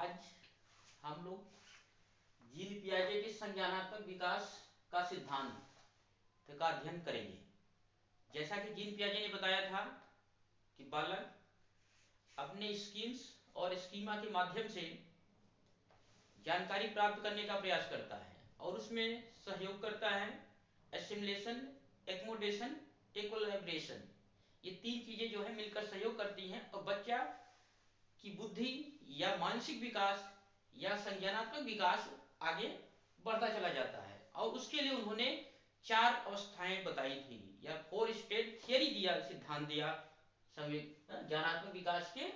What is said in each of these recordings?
आज हम लोग जीन पियाजे के संज्ञानात्मक विकास का सिद्धांत का अध्ययन करेंगे। जैसा कि जीन पियाजे ने बताया था कि बालक अपने स्कीम्स और स्कीमा के माध्यम से जानकारी प्राप्त करने का प्रयास करता है और उसमें सहयोग करता है एसिमुलेशन, एक्मोडेशन, इक्विलिब्रेशन। ये तीन चीजें जो है मिलकर सहयोग करती हैं और बच्चा की बुद्धि या मानसिक विकास या संज्ञानात्मक विकास आगे बढ़ता चला जाता है। और उसके लिए उन्होंने 4 अवस्थाएं बताई थी या 4 स्टेज थियरी दिया, सिद्धांत दिया। ज्ञानात्मक विकास के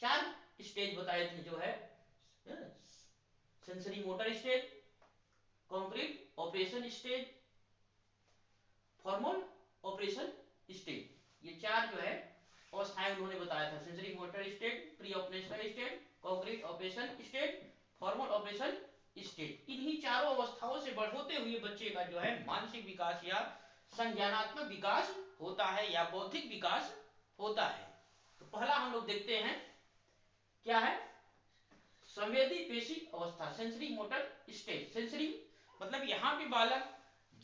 4 स्टेज बताए थे, जो है sensory motor stage, concrete operation stage, formal operation stage. ये 4 जो है अवस्थाएं उन्होंने बताया था। Sensory motor stage, pre operational stage, concrete operation stage, formal operation stage. इन्हीं चारों अवस्थाओं से होते हुए बच्चे का जो है मानसिक विकास या संज्ञानात्मक विकास होता है या बौद्धिक विकास होता है। तो पहला हम लोग देखते हैं क्या है, संवेदी पेशी अवस्था, सेंसरी मोटर स्टेज। सेंसरी मतलब यहाँ पे बालक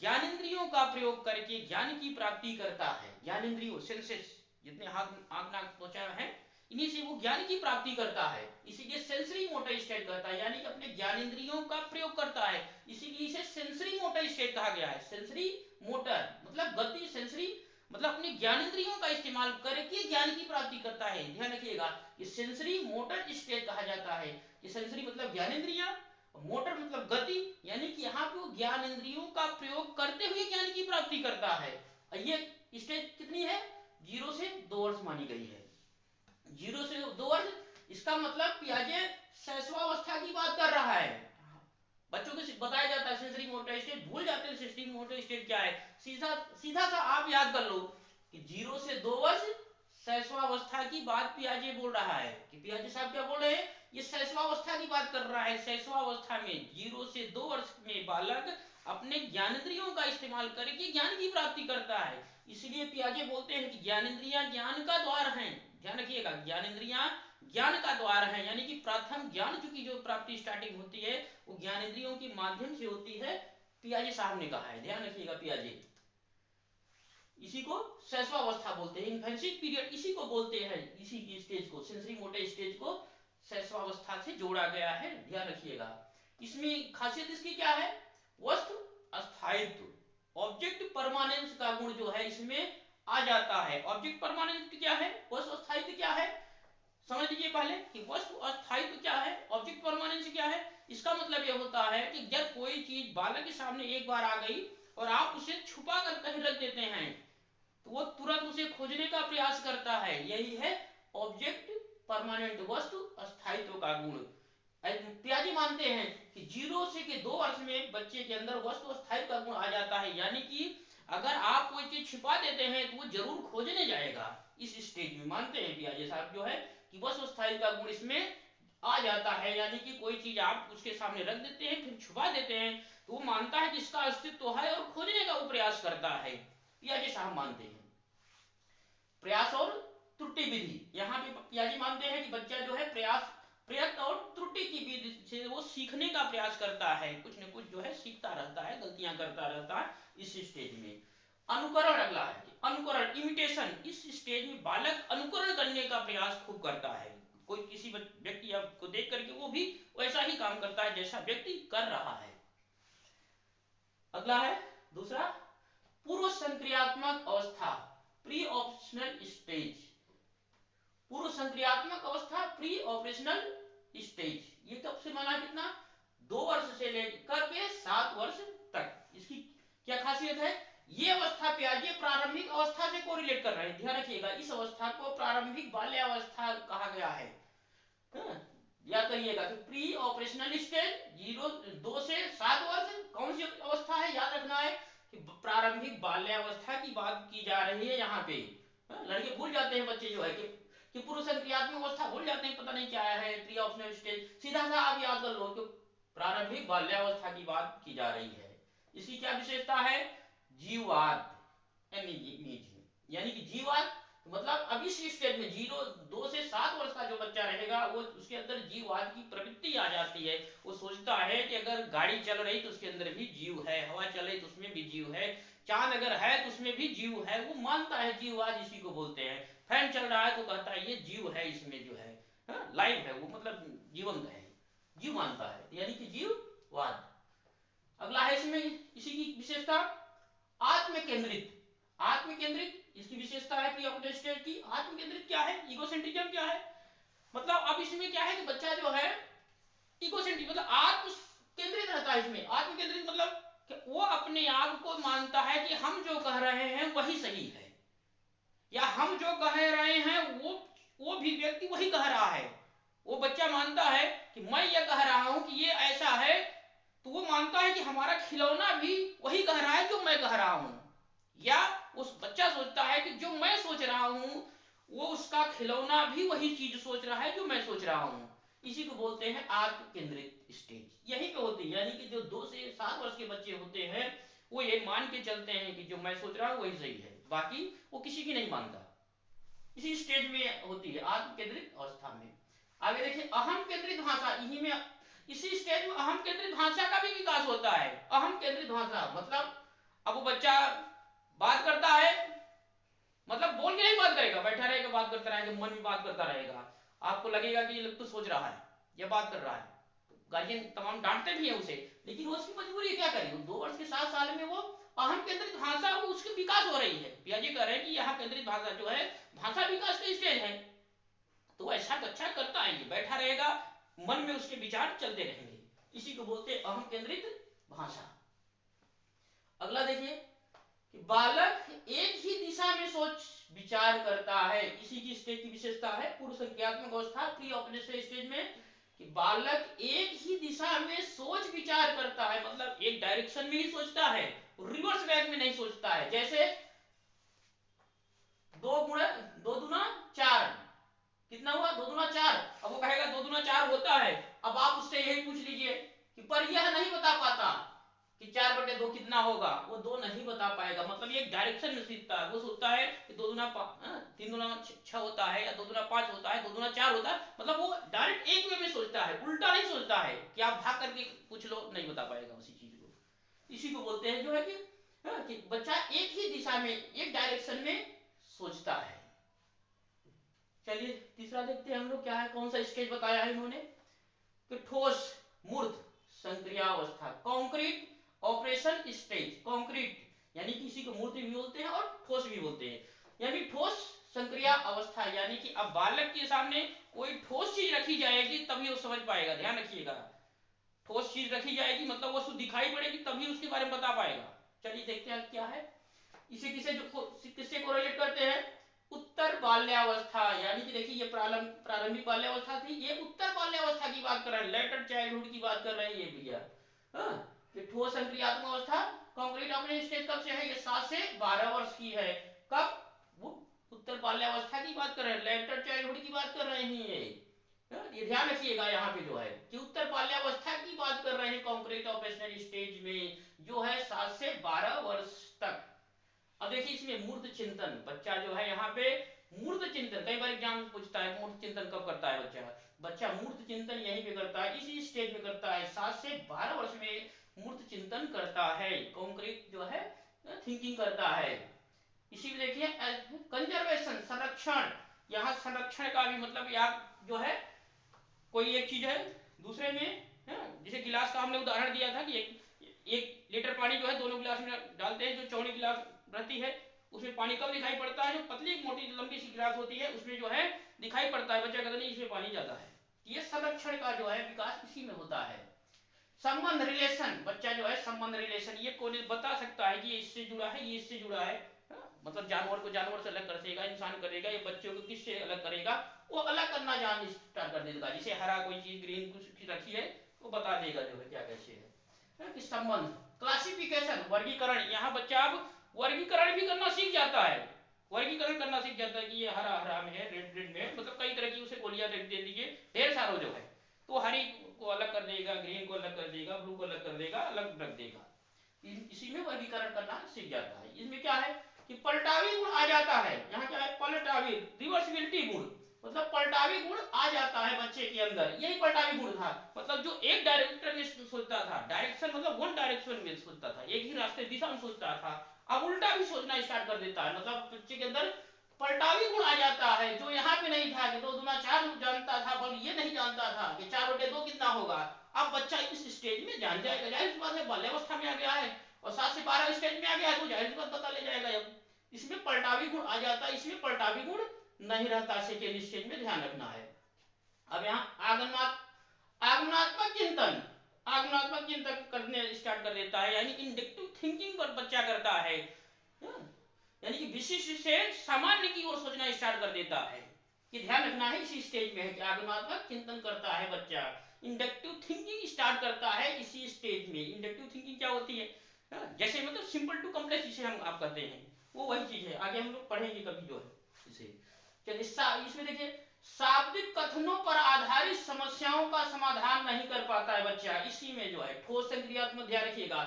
ज्ञानेंद्रियों का प्रयोग करके ज्ञान की प्राप्ति करता है। ज्ञानेंद्रियों, सेंसेस, जितने आंख नाक त्वचा है, इन्हीं से वो ज्ञान की प्राप्ति करता है। इसीलिए सेंसरी मोटर स्टेट कहता है, यानी कि अपने ज्ञानेंद्रियों का प्रयोग करता है, इसीलिए इसे सेंसरी मोटर स्टेट कहा गया है। सेंसरी मोटर मतलब गति, सेंसरी मतलब अपने ज्ञानेंद्रियों का इस्तेमाल करके ज्ञान की प्राप्ति करता है। ध्यान रखिएगा, ये सेंसरी मोटर स्टेट कहा जाता है। ये सेंसरी मतलब ज्ञानेंद्रियां, मोटर मतलब गति, यानी कि यहाँ पे वो ज्ञान इंद्रियों का प्रयोग करते हुए ज्ञान की प्राप्ति करता है। ये स्टेज कितनी है, 0 से 2 वर्ष मानी गई है। 0 से 2 वर्ष, इसका मतलब पियाजे शैशवावस्था की बात कर रहा है। बच्चों को बताया जाता है सेंसरी मोटर स्टेज, भूल जाते हैं सेंसरी मोटर स्टेज क्या है। सीधा सीधा सा आप याद कर लो कि 0 से 2 वर्ष शैशवावस्था की बात पियाजे बोल रहा है। कि पियाजे साहब क्या बोल रहे हैं, ये शैशवावस्था की बात कर रहा है। शैशवावस्था में 0 से 2 वर्ष में बालक अपने ज्ञानेंद्रियों का इस्तेमाल करके ज्ञान की प्राप्ति करता है। इसलिए पियाजे बोलते हैं कि ज्ञानेंद्रियां ज्ञान का द्वार हैं। ध्यान रखिएगा, ज्ञानेंद्रियां ज्ञान का द्वार है, यानी कि प्रथम ज्ञान की जो प्राप्ति स्टार्टिंग होती है वो ज्ञानेंद्रियों के माध्यम से होती है, पियाजे साहब ने कहा है। ध्यान रखिएगा, पियाजे इसी को शैशवावस्था बोलते हैं, इन्फेंसी पीरियड इसी को बोलते हैं। इसी की स्टेज को, सेंसरी मोटर स्टेज को शैशवावस्था से जोड़ा गया है। ध्यान रखिएगा, इसमें खासियत इसकी क्या है, वस्तु अस्थायित्व, ऑब्जेक्ट परमानेंस का गुण जो है इसमें आ जाता है। ऑब्जेक्ट परमानेंस क्या है, वस्तु अस्थायित्व क्या है, समझ लीजिए पहले कि वस्तु अस्थायित्व क्या है, ऑब्जेक्ट परमानेंस क्या है। इसका मतलब यह होता है कि जब कोई चीज बालक के सामने एक बार आ गई और आप उसे छुपा कर कहीं रख देते हैं तो वो तुरंत उसे खोजने का प्रयास करता है। यही है ऑब्जेक्ट परमानेंट, वस्तु अस्थायित्व का गुण। पियाजे मानते हैं कि 0 से 2 वर्ष में बच्चे के अंदर वस्तु अस्थायित्व का गुण आ जाता है, यानी कि अगर आप कोई चीज छिपा देते हैं तो वो जरूर खोजने जाएगा। इस स्टेज में मानते हैं पियाजे साहब जो है कि वस्तु अस्थायित्व का गुण इसमें आ जाता है, यानी कि कोई चीज आप उसके सामने रख देते हैं फिर छुपा देते हैं तो वो मानता है कि इसका अस्तित्व है और खोजने का वो प्रयास करता है। पियाजे साहब मानते हैं प्रयास और त्रुटि विधि। यहाँ पे पियाजे मानते हैं कि बच्चा जो है प्रयत्न और त्रुटि की विधि से वो सीखने का प्रयास करता है, कुछ न कुछ जो है सीखता रहता है, गलतियां करता रहता है इस स्टेज में। अनुकरण अगला है, अनुकरण इमिटेशन। इस स्टेज में बालक अनुकरण करने का प्रयास खूब करता है। कोई किसी व्यक्ति को देख करके वो भी वैसा ही काम करता है जैसा व्यक्ति कर रहा है। अगला है दूसरा, पूर्व संक्रियात्मक अवस्था, प्री ऑपरेशनल स्टेज। पूर्व संक्रियात्मक अवस्था, प्री ऑपरेशनल स्टेज। ये कब से माना, कितना, 2 वर्ष से लेकर के 7 वर्ष तक। इसकी क्या खासियत है, ये अवस्था पियाजे प्रारंभिक अवस्था से कोरिलेट कर रहे हैं। ध्यान रखिएगा, इस अवस्था को प्रारंभिक बाल्यावस्था कहा गया है। याद करिएगा कि प्री ऑपरेशनल स्टेज 2 से 7 वर्ष कौन सी अवस्था है, याद रखना है कि प्रारंभिक बाल्यावस्था की बात की जा रही है यहाँ पे। लड़के भूल जाते हैं बच्चे जो है कि पूर्व संक्रियात्मक अवस्था भूल जाते हैं, पता नहीं क्या है प्री ऑपरेशनल स्टेज। सीधा सा आप याद कर लो कि प्रारंभिक बाल्यावस्था की बात की जा रही है। इसकी क्या विशेषता है, जीववाद, यानी कि जीवाद मतलब अब इस स्टेज में 2 से 7 वर्ष का जो बच्चा रहेगा वो उसके अंदर जीववाद की प्रवृत्ति आ जाती है। वो सोचता है कि अगर गाड़ी चल रही तो उसके अंदर भी जीव है, हवा चल रही तो उसमें भी जीव है, चांद अगर है तो उसमें भी जीव है। वो मानता है, जीववाद इसी को बोलते हैं। फैन चल रहा है तो कहता है ये जीव है, इसमें जो है लाइफ है, वो मतलब जीवंत है, जीव मानता है, यानी कि जीववाद। अगला है इसमें इसी की विशेषता आत्म केंद्रित। आत्म केंद्रित इसकी विशेषता है कि अपने स्टेट की आत्म केंद्रित क्या है, इगोसेंट्रिज्म क्या है। मतलब अब इसमें क्या है कि बच्चा जो है इगोसेंट्रिक मतलब आत्म केंद्रित रहता है। इसमें आत्म केंद्रित मतलब कि वो अपने आप को मानता है कि हम जो कह रहे हैं वही सही है, या हम जो कह रहे हैं वो भी व्यक्ति वही कह रहा है। वो बच्चा मानता है कि मैं ये कह रहा हूं कि ये ऐसा है, तो वो मानता है कि हमारा खिलौना भी वही कह रहा है जो मैं कह रहा हूं, या उस बच्चा सोचता है कि जो मैं सोच रहा हूं वो उसका खिलौना भी वही चीज सोच रहा है जो मैं सोच रहा हूं। इसी को बोलते हैं आत्म केंद्रित स्टेज। यहीं पे होती है, यानी कि जो 2 से 7 वर्ष के बच्चे होते हैं वो ये मान के चलते हैं कि जो मैं सोच रहा हूं वही सही है, बाकी वो किसी की नहीं मानता। इसी स्टेज में होती है आत्म केंद्रित अवस्था में। आगे देखिए अहम केंद्रित भाषा। इसी में इसी स्टेज में अहम केंद्रित भाषा का भी विकास होता है। अहम केंद्रित भाषा मतलब अब वो बच्चा बात करता है, मतलब बोल के नहीं बात करेगा, बैठा रहेगा बात करता रहेगा, मन में बात करता रहेगा। आपको लगेगा कि ये लोग तो सोच रहा है, ये बात कर रहा है। गार्जियन तमाम डांटते भी है उसे, लेकिन वो उसकी मजबूरी क्या करे। 2 वर्ष के 7 साल में वो अहम केंद्रित भाषा वो उसकी विकास हो रही है। पियाजी कह रहे हैं कि यह केंद्रित भाषा जो है भाषा विकास का स्टेज है। तो ऐसा बच्चा करता है, ये बैठा रहेगा, मन में उसके विचार चलते रहेंगे। इसी को बोलते हैं अहम केंद्रित भाषा। अगला देखिए कि बालक एक ही दिशा में सोच विचार करता है। इसी की स्टेज की विशेषता है पूर्व संज्ञात्मक अवस्था प्री ऑपरेशनल स्टेज में, कि बालक एक ही दिशा में सोच विचार करता है, मतलब एक डायरेक्शन में ही सोचता है, रिवर्स बैक में नहीं सोचता है। जैसे 2 गुणा 2 दूना 4 कितना हुआ, 2 दूना 4। अब वो कहेगा 2 दूना 4 होता है। अब आप उससे यही पूछ लीजिए कि पर यह नहीं बता पाता कि 4/2 कितना होगा, वो 2 नहीं बता पाएगा। मतलब ये डायरेक्शन में सीखता है। वो सोचता है कि 2 दूना 3 दूना 6 होता है, या 2 दूना 5 होता है, 2 दूना 4 होता है। मतलब वो डायरेक्ट एक वे में सोचता है, उल्टा नहीं सोचता है कि आप भाग करके पूछ लो, नहीं बता पाएगा उसी चीज को। इसी को बोलते हैं जो है कि बच्चा एक ही दिशा में एक डायरेक्शन में सोचता है। चलिए तीसरा देखते हैं हम लोग क्या है, कौन सा स्टेज बताया है इन्होंने, कि ठोस मूर्त संक्रियावस्था, कॉन्क्रीट ऑपरेशन स्टेज। कॉन्क्रीट यानी कि इसी को मूर्त भी बोलते हैं और ठोस भी बोलते हैं। यानी ठोस संक्रिया अवस्था, यानी कि अब बालक के सामने कोई ठोस चीज रखी जाएगी तभी वो समझ पाएगा। ध्यान रखिएगा, ठोस चीज रखी जाएगी मतलब वो दिखाई पड़ेगी तभी उसके बारे में बता पाएगा। चलिए देखते हैं क्या है। इसे किससे कोरिलेट करते हैं, उत्तर बाल्यावस्था। यानी कि देखिए ये प्रारंभिक बाल्यावस्था थी, ये उत्तर बाल्यावस्था की बात कर रहे हैं, लेटर चाइल्डहुड की बात कर रहे हैं ये भैया। ये ठोस संक्रियात्मक अवस्था कॉन्क्रीट ऑपरेशन स्टेज कब से है, ये 7 से 12 वर्ष की है। कब, वो उत्तर बाल्यावस्था की बात कर रहे हैं, लेटर चाइल्डहुड की बात कर रहे हैं ये ध्यान रखिएगा यहाँ पे जो है कि उत्तर बाल्यावस्था की बात कर रहे हैं कॉन्क्रीट ऑपरेशनल स्टेज में, जो है 7 से 12 वर्ष तक। अब देखिए इसमें मूर्त चिंतन, बच्चा जो है यहाँ पे मूर्त चिंतन, कई बार एग्जाम में पूछता है मूर्त चिंतन कब करता है बच्चा। बच्चा मूर्त चिंतन यहीं पे करता है, इसी स्टेज में करता है। 7 से 12 वर्ष में मूर्त चिंतन करता है, कॉन्क्रीट जो है थिंकिंग करता है। इसी में देखिए कंजर्वेशन संरक्षण, यहाँ संरक्षण का भी मतलब यार जो है कोई एक चीज है दूसरे में, जैसे गिलास का हमने उदाहरण दिया था कि एक लीटर पानी जो है दोनों गिलास में डालते हैं। जो चौड़ी गिलास रहती है उसमें पानी कम दिखाई पड़ता है, जो पतली मोटी लंबी सी गिलास होती है उसमें जो है दिखाई पड़ता है। बच्चा कहता नहीं इसमें पानी ज्यादा है। ये संरक्षण का जो है विकास इसी में होता है। संबंध रिलेशन, बच्चा जो है संबंध रिलेशन ये कौन बता सकता है कि ये इससे जुड़ा है, ये इससे जुड़ा है। मतलब जानवर को जानवर से अलग कर देगा, इंसान करेगा, ये बच्चों को किससे अलग करेगा, वो अलग करना जान स्टार्ट कर देगा। जैसे हरा कोई चीज ग्रीन कुछ रखी है वो बता देगा जो है क्या कैसे है कि संबंध। क्लासिफिकेशन वर्गीकरण, यहाँ बच्चा अब वर्गीकरण भी करना सीख जाता है। वर्गीकरण करना सीख जाता है कि ये हरा हरा में है, रेड रेड में है, मतलब कई तरह की उसे गोलियां दे दीजिए ढेर सारा जो है, तो हरी को अलग कर देगा, ग्रीन को अलग कर देगा, ब्लू को अलग कर देगा, अलग रख देगा। इसी में वर्गीकरण करना सीख जाता है। इसमें क्या है कि पलटावी गुण आ जाता है। यहाँ क्या है, पलटावी, रिवर्सिबिलिटी गुण, मतलब पलटावी गुण आ जाता है बच्चे के अंदर। यही पलटावी गुण था, मतलब जो एक डायरेक्टर में सोचता था, डायरेक्शन मतलब वन डायरेक्शन में सोचता था, एक ही रास्ते दिशा में सोचता था, अब उल्टा भी सोचना स्टार्ट कर देता है। मतलब बच्चे के अंदर पलटावी गुण आ जाता है, जो यहाँ पे नहीं था कि 2 दूना 4 जानता था, बल ये नहीं जानता था कि 4 बटे 2 कितना होगा। अब बच्चा इस स्टेज में जान जाएगा, जाहिर सी बात है, बाल्यावस्था में आ गया है और 7 से 12 स्टेज में आ गया है, तो जाहिर सी बात पता ले जाएगा। अब इसमें पलटावी गुण आ जाता है, इसमें पलटावी गुण नहीं रहता। सेकेंड स्टेज में ध्यान रखना है। अब यहाँ आगमनात्मक चिंतन, आगमनात्मक चिंतन करने स्टार्ट कर देता है, यानी इंडक्टिव थिंकिंग पर बच्चा करता है। यानी कि विशिष्ट से सामान्य की ओर सोचना स्टार्ट कर देता है। कि ध्यान रखना है इसी स्टेज में है कि आगमनात्मक चिंतन करता है बच्चा, इंडक्टिव थिंकिंग स्टार्ट करता है इसी स्टेज में। इंडक्टिव थिंकिंग क्या होती है, जैसे मतलब सिंपल टू कॉम्प्लेक्स जिसे हम आप कहते हैं, वो वही चीज है, आगे हम लोग पढ़ेंगे कभी जो है इसे। चलिए इसमें देखिए, शाब्दिक कथनों पर आधारित समस्याओं का समाधान नहीं कर पाता है बच्चा। इसी में जो है ठोस क्रियात्मक, ध्यान रखिएगा,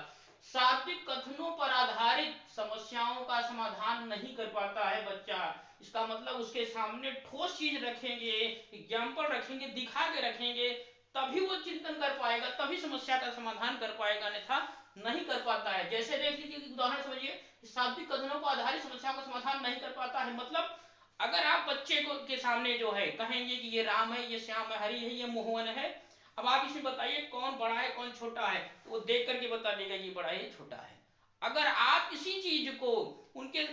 शाब्दिक कथनों पर आधारित समस्याओं का समाधान नहीं कर पाता है बच्चा। इसका मतलब उसके सामने ठोस चीज रखेंगे, एग्जाम्पल रखेंगे, दिखा के रखेंगे, तभी वो चिंतन कर पाएगा, तभी समस्या का समाधान कर पाएगा, अन्यथा नहीं कर पाता है। जैसे देख लीजिए उदाहरण समझिए, शाब्दिक कथनों पर आधारित समस्याओं का समाधान नहीं कर पाता है, मतलब अगर आप बच्चे को के सामने जो है कहेंगे कि ये राम है, ये श्याम है, हरि है, ये मोहन है, अब आप इसमें बताइए कौन बड़ा है कौन छोटा है, तो वो देख करके बता देगा ये बड़ा है ये छोटा है। अगर आप इसी चीज को उनके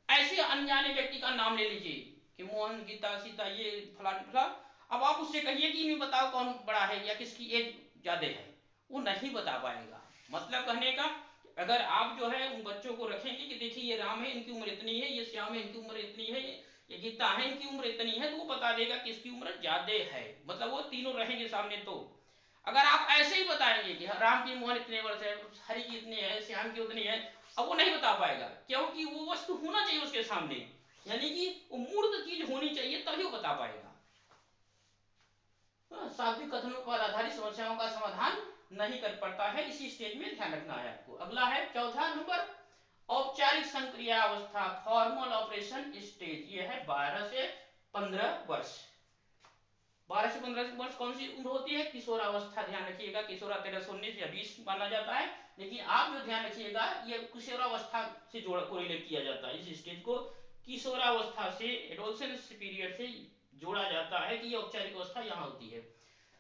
ऐसे अनजाने व्यक्ति का नाम ले लीजिए कि मोहन, गीता, सीता, ये फलान फलान, अब आप उससे कहिए कि इन्हें बताओ कौन बड़ा है या किसकी एज ज्यादा है, वो नहीं बता पाएगा। मतलब कहने का, अगर आप जो है उन बच्चों को रखेंगे कि देखिए ये राम है, इनकी उम्र इतनी है, ये श्याम है, इनकी उम्र इतनी है, ये गीता है, इनकी उम्र इतनी है, तो वो बता देगा कि इसकी उम्र ज्यादा है। मतलब वो तीनों रहेंगे सामने। तो अगर आप ऐसे ही बताएंगे कि राम की उम्र इतने वर्ष है, हरि की इतनी है, श्याम की उतनी है, अब वो नहीं बता पाएगा, क्योंकि वो वस्तु होना चाहिए उसके सामने, यानी कि वो मूर्त चीज होनी चाहिए, तभी वो बता पाएगा। शाब्दिक कथनों पर आधारित समस्याओं का समाधान नहीं कर पाता है, इसी स्टेज में ध्यान रखना है आपको। अगला है चौथा नंबर, औपचारिक संक्रिया अवस्था, फॉर्मल ऑपरेशन स्टेज। ये है 12 से 15 वर्ष। 12 से 15 वर्ष कौन सी उम्र होती है, किशोरावस्था। ध्यान रखिएगा, किशोरा 13 से 19 या 20 माना जाता है, लेकिन आप जो ध्यान रखिएगा ये किशोरावस्था से जोड़ कोरिलेट किया जाता है। इस स्टेज को किशोरावस्था से, एडोलसेंस पीरियड से जोड़ा जाता है कि ये औपचारिक अवस्था यहाँ होती है।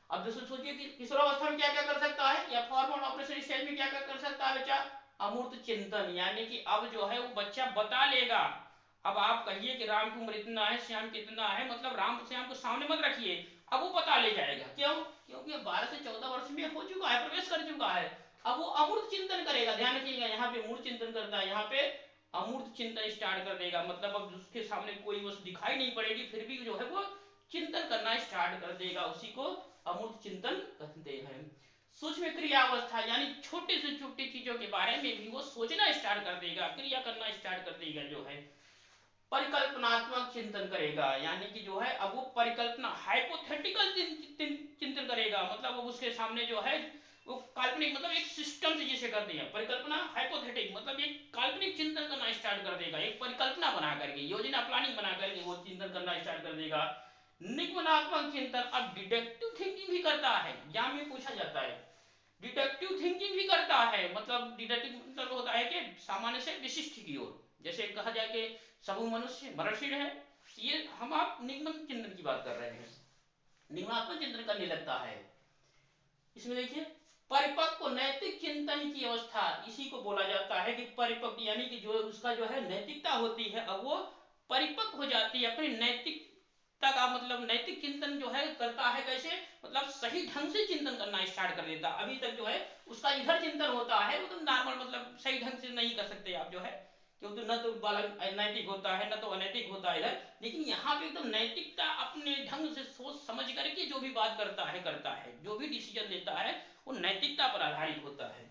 अब दोस्तों सोचिए कि किशोरावस्था में क्या क्या कर सकता है, या फॉर्मल ऑपरेशन स्टेज में क्या क्या कर सकता है बच्चा, अमूर्त चिंतन, यानी कि अब जो है वो बच्चा बता लेगा। अब आप कहिए कि राम की उम्र इतना है, श्याम कितना है, मतलब राम श्याम को सामने मत रखिए, अब वो पता ले जाएगा। क्यों, क्योंकि 12 से 14 वर्ष में हो चुका है, प्रवेश कर चुका है। अब वो अमूर्त चिंतन करेगा। ध्यान रखिएगा, यहाँ पे मूर्त चिंतन करता है, यहाँ पे अमूर्त चिंतन स्टार्ट कर देगा। मतलब अब उसके सामने कोई वस्तु दिखाई नहीं पड़ेगी, फिर भी जो है वो चिंतन करना स्टार्ट कर देगा, उसी को अमूर्त चिंतन कहते हैं। सूक्ष्म क्रिया अवस्था, यानी छोटी से छोटी चीजों के बारे में भी वो सोचना स्टार्ट कर देगा, क्रिया करना स्टार्ट कर देगा। जो है परिकल्पनात्मक चिंतन करेगा, यानी कि जो है अब वो परिकल्पना, हाइपोथेटिकल चिंतन करेगा। मतलब अब उसके सामने जो है वो काल्पनिक, मतलब एक सिस्टम से जिसे कहते हैं परिकल्पना, हाइपोथेटिक मतलब एक काल्पनिक चिंतन करना स्टार्ट कर देगा, एक परिकल्पना बना करके, योजना प्लानिंग बना करके वो चिंतन करना स्टार्ट कर देगा। निगमनात्मक चिंतन, अब डिडक्टिव थिंकिंग भी करता है, एग्जाम में पूछा जाता है, डिडक्टिव थिंकिंग भी करता है। मतलब डिडक्टिव मतलब होता है कि सामान्य से विशिष्ट की ओर, जैसे कहा जाए कि सब मनुष्य मरणशील है, ये हम आप निगमन चिंतन की बात कर रहे हैं, निगमनात्मक चिंतन करने लगता है। इसमें देखिए परिपक्व नैतिक चिंतन की अवस्था, इसी को बोला जाता है कि परिपक्व, यानी कि जो उसका जो है नैतिकता होती है, अब वो परिपक्व हो जाती है, अपनी नैतिकता का मतलब नैतिक चिंतन जो है करता है। कैसे, मतलब सही ढंग से चिंतन करना स्टार्ट कर देता। अभी तक जो है उसका इधर चिंतन होता है, वो तो नॉर्मल, मतलब सही ढंग से नहीं कर सकते आप जो है, क्योंकि न तो बालक नैतिक होता है, न तो अनैतिक होता है इधर, लेकिन यहाँ पे एकदम नैतिकता, अपने ढंग से सोच समझ करके जो भी बात करता है, जो भी डिसीजन लेता है वो नैतिकता पर आधारित होता है।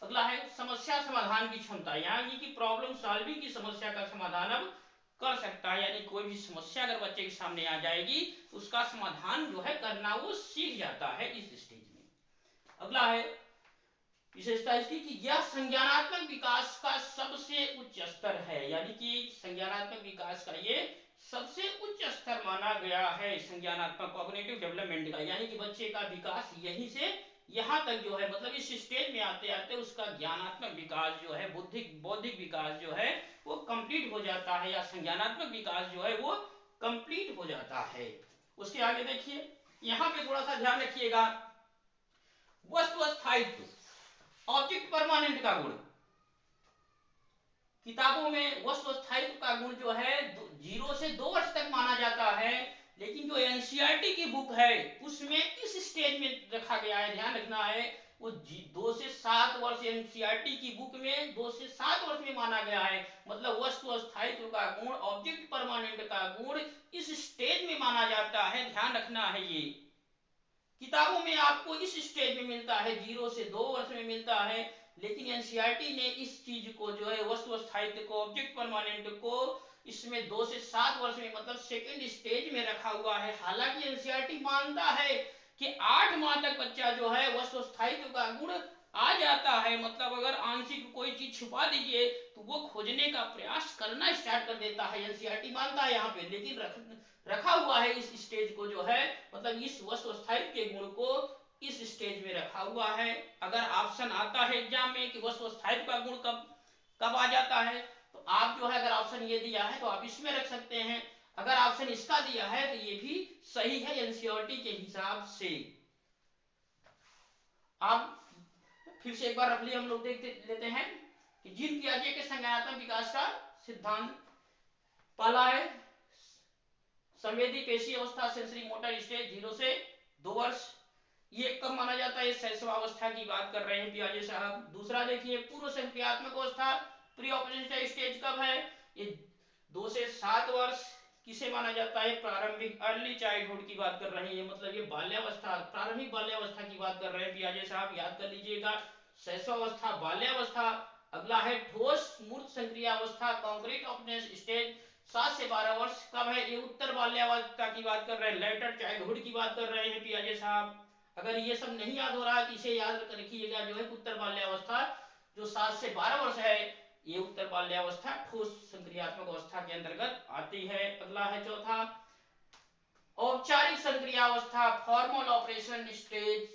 अगला है समस्या समाधान की क्षमता, यानी कि प्रॉब्लम सॉल्विंग की समस्या का समाधान अब कर सकता है, यानी कोई भी समस्या अगर बच्चे के सामने आ जाएगी तो उसका समाधान जो है करना वो सीख जाता है इस स्टेज में। अगला है विशेषता इसकी कि यह संज्ञानात्मक विकास का सबसे उच्च स्तर है, यानी कि संज्ञानात्मक विकास का ये सबसे उच्च स्तर माना गया है संज्ञानात्मक कॉग्निटिव डेवलपमेंट का, यानी कि बच्चे का विकास यहीं से यहाँ तक जो है मतलब इस स्टेज में आते आते उसका ज्ञानात्मक विकास जो है बौद्धिक बौद्धिक विकास जो है वो कंप्लीट हो जाता है, या संज्ञानात्मक विकास जो है वो कंप्लीट हो जाता है। उसके आगे देखिए, यहाँ पे थोड़ा सा ध्यान रखिएगा, वस्तु स्थायित्व ऑब्जेक्ट परमानेंट का गुण। किताबों में वस्तु स्थायित्व का गुण जो है 0 से 2 वर्ष तक माना जाता है, लेकिन जो एनसीईआरटी की बुक है उसमें इस स्टेज में रखा गया है, ध्यान रखना है, वो 2 से 7 वर्ष एनसीईआरटी की बुक में 2 से 7 वर्ष में माना गया है, मतलब वस्तु स्थायित्व का गुण ऑब्जेक्ट परमानेंट का गुण इस स्टेज में माना जाता है, ध्यान रखना है। ये किताबों में आपको इस स्टेज में मिलता है, 0 से 2 वर्ष में मिलता है, लेकिन एनसीईआरटी ने इस चीज को जो है वस्तु स्थायित्व को ऑब्जेक्ट परमानेंट को इसमें 2 से 7 वर्ष में मतलब सेकेंड स्टेज में रखा हुआ है। हालांकि एनसीईआरटी मानता है कि 8 माह तक बच्चा जो है वस्तु स्थायित्व का गुण आ जाता है, मतलब अगर आंशिक कोई चीज छुपा दीजिए तो वो खोजने का प्रयास करना स्टार्ट कर देता है, एनसीईआरटी मानता है यहाँ पे, लेकिन रखा हुआ है इस स्टेज को जो है मतलब इस वस्तु स्थायित्व के गुण को इस स्टेज में रखा हुआ है। अगर ऑप्शन आता है एग्जाम में कि वस्तु स्थायित्व का गुण कब कब आ जाता है, तो आप जो है अगर ऑप्शन ये दिया है तो आप इसमें रख सकते हैं, अगर ऑप्शन इसका दिया है तो ये भी सही है एनसीईआरटी के हिसाब से। आप फिर से एक बार रफ हम लोग देख लेते हैं कि जीन पियाजे के संज्ञानात्मक विकास का सिद्धांत। पहला है संवेदी पेशी अवस्था सेंसरी मोटर स्टेज 0 से 2 वर्ष, ये कब माना जाता है, शैशवावस्था की बात कर रहे हैं पियाजे साहब। दूसरा देखिए पूर्व संक्रियात्मक अवस्था प्री ऑपरेशन स्टेज कब है, ये 2 से 7 वर्ष। किसे माना जाता है, प्रारंभिक अर्ली चाइल्डहुड की बात कर रहे हैं, मतलब ये बाल्यावस्था प्रारंभिक बाल्यावस्था की बात कर रहे हैं पियाजे साहब, याद कर लीजिएगा। शैशवावस्था बाल्यावस्था। अगला है ठोस मूर्त संक्रियावस्था कॉन्क्रीट ऑपरेशन स्टेज 7 से 12 वर्ष कब है, ये उत्तर बाल्यावस्था की बात कर रहे हैं, लेटर चाइल्डहुड की बात कर रहे हैं पियाजे साहब। अगर ये सब नहीं याद हो रहा है तो इसे याद रखिएगा, जो है उत्तर बाल्यावस्था जो 7 से 12 वर्ष है ये उत्तर बाल्यावस्था ठोस संक्रियात्मक अवस्था के अंतर्गत आती है। अगला है चौथा औपचारिक संक्रियावस्था फॉर्मल ऑपरेशन स्टेज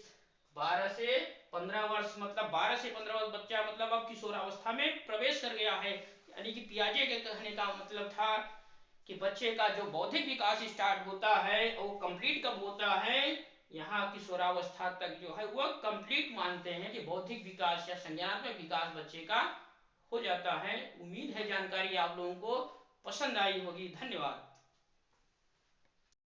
12 से 15 वर्ष, मतलब 12 से 15 वर्ष बच्चा मतलब अब किशोरावस्था में प्रवेश कर गया है, यानी कि पियाजे के कहने का मतलब था कि बच्चे का जो बौद्धिक विकास स्टार्ट होता है वो कंप्लीट कब होता है, यहाँ किशोरावस्था तक जो है वह कंप्लीट मानते हैं कि बौद्धिक विकास या संज्ञानात्मक विकास बच्चे का हो जाता है। उम्मीद है जानकारी आप लोगों को पसंद आई होगी। धन्यवाद।